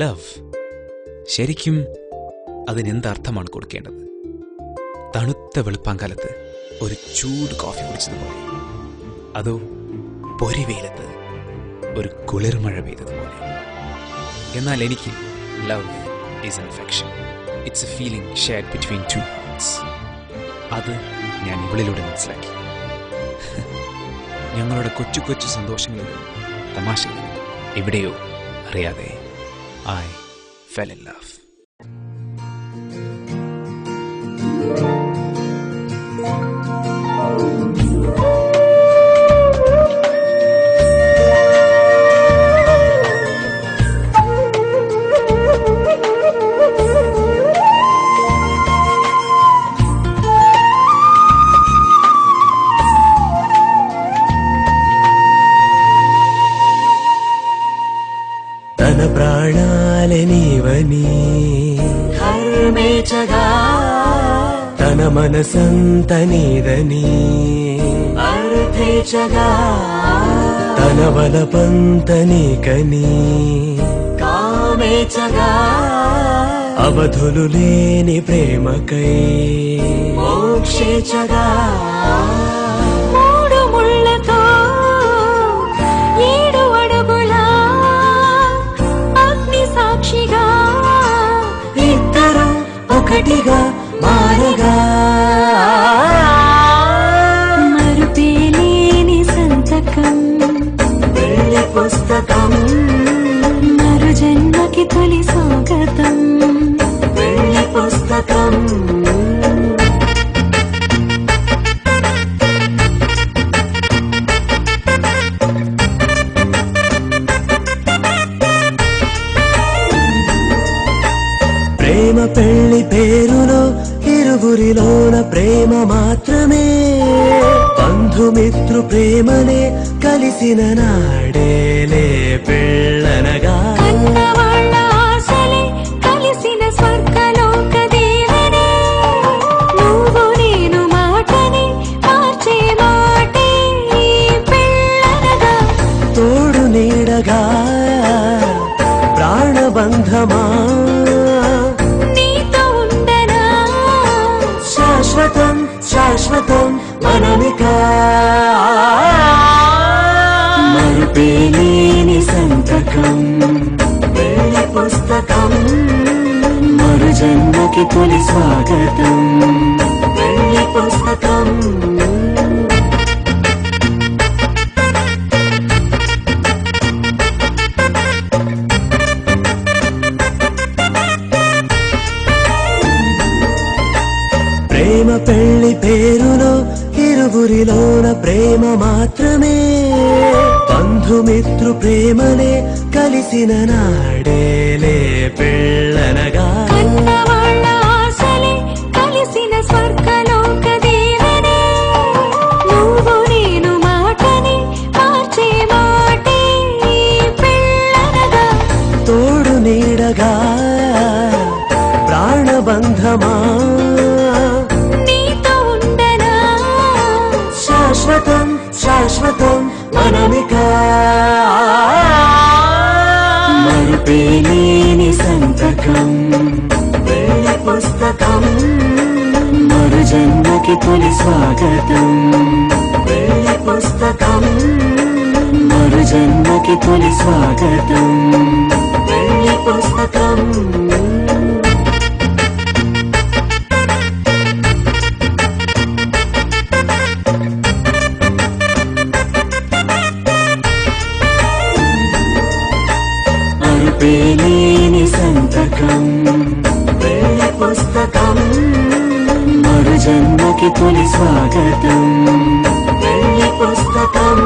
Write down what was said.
Love ശരിക്കും അതിനെന്തർത്ഥമാണ് കൊടുക്കേണ്ടത്? തണുത്ത വെളുപ്പാങ്കാലത്ത് ഒരു ചൂട് കോഫി കുടിച്ചതുപോലെ, അതോ പൊരിവെയിലത്ത് ഒരു കുളിർമഴ പെയ്തതുപോലെ? എന്നാൽ എനിക്ക് love is an affection. It's a feeling shared between two hearts. അത് ഞാൻ ഇവളിലൂടെ മനസ്സിലാക്കി. ഞങ്ങളുടെ കൊച്ചു കൊച്ചു സന്തോഷങ്ങളിലും തമാശകളിലും എവിടെയോ അറിയാതെ I fell in love. తన ప్రాణాలే నీవని హర్మేచగా, తన మనసంత నీదని అర్థేచగా, తన వలపంత నీకని కామేచగా, అవధులు లేని ప్రేమకై మోక్షేచగా. ఒకటిగా మారగా మరుపేలేని సంతకం, వెళ్ళి పుస్తకం, మరు జన్మకి తొలి స్వాగతం, వెళ్ళి పుస్తకం. ప్రేమ పెళ్లి పేరులో ఇరువురిలోన ప్రేమ మాత్రమే, బంధుమిత్రు ప్రేమనే కలిసిన నాడేలే పెళ్ళనగా. అన్నవాళ్ళ ఆశలే కలిసిన స్వర్గలోక దేవనే, నువ్వు నేను మాటని మార్చే మాటే పెళ్ళనగా. తోడు నీడగా ప్రాణబంధమా, శాశ్వతం శాశ్వతం మనమికా. మరుపేలేని సంతకం, వెళ్ళి పుస్తకం, మరు జన్మకి తొలి స్వాగతం, వెళ్ళి పుస్తకం. ప్రేమ పెళ్లి పేరులో ఇరువురిలోన ప్రేమ మాత్రమే, బంధుమిత్రు ప్రేమనే కలిసిన నాడేలే పెళ్ళనగా. అన్నవాళ్ళ ఆశలే కలిసిన స్వర్గలోక దేవనే, నువ్వు నేను మాటని మార్చే మాటే పెళ్ళనగా. తోడు నీడగా ప్రాణబంధమా, శాశ్వతం శాశ్వతం మనమికా. మరుపేలేని సంతకం, వెళ్ళి పుస్తకం, మరు జన్మకి తొలి స్వాగతం, వెళ్ళి పుస్తకం, మరు జన్మకి తొలి స్వాగతం, వెళ్ళి పుస్తకం. మరుపేలేని సంతకం, వెళ్ళి పుస్తకం, మరు జన్మకి తొలి స్వాగతం, వెళ్ళి పుస్తకం.